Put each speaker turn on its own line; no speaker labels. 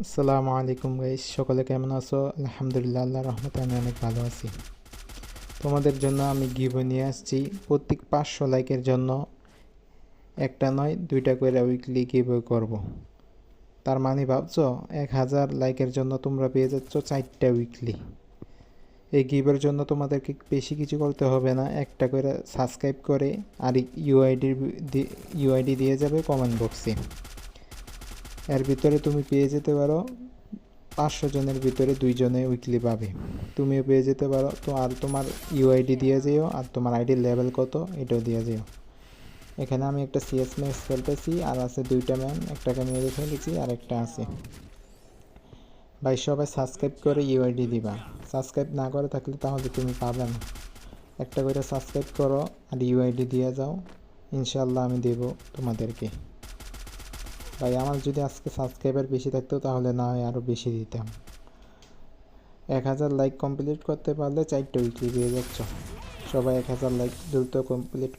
আসসালামু আলাইকুম গাইস, সকলে কেমন আছো? আলহামদুলিল্লাহ, আল্লাহর রহমতে আমি অনেক ভালো আছি। তোমাদের জন্য আমি গিভওয়ে নিয়ে আসছি। প্রত্যেক 500 লাইকের জন্য একটা নয় দুইটা করে উইকলি গিভওয়ে করব। তার মানে ভাবছো 1000 লাইকের জন্য তোমরা পেয়ে যাচ্ছ 4টা উইকলি। এই গিভের জন্য তোমাদেরকে বেশি কিছু করতে হবে না, একটা করে সাবস্ক্রাইব করে আর ইউআইডি দিয়ে যাবে কমেন্ট বক্সে। এর ভিতরে তুমি পেয়ে যেতে পারো 500 জনের ভিতরে 2 জনে উইকলি পাবে। তুমিও পেয়ে যেতে পারো। তো আর তোমার ইউআইডি দিয়ে যেও, আর তোমার আইডির লেভেল কত এটাও দিয়ে যেও। এখানে আমি একটা সিএস ম্যাক্স খেলতেছি, আর আছে 2টা ম্যান, একটাকে মেরে ফেলেছি আর একটা আছে। ভাই সবাই সাবস্ক্রাইব করে ইউআইডি দিবা। সাবস্ক্রাইব না করে থাকলে তাহলে তুমি পাবে না। একটা করে সাবস্ক্রাইব করো আর ইউআইডি দিয়ে যাও, ইনশাল্লাহ আমি দেবো তোমাদেরকে। ভাই আমার যদি আজকে সাবস্ক্রাইবার বেশি থাকতো তাহলে না হয় আরও বেশি দিতাম। 1000 লাইক কমপ্লিট করতে পারলে 4টা উইকলি পেয়ে যাচ্ছ। সবাই 1000 লাইক দ্রুত কমপ্লিট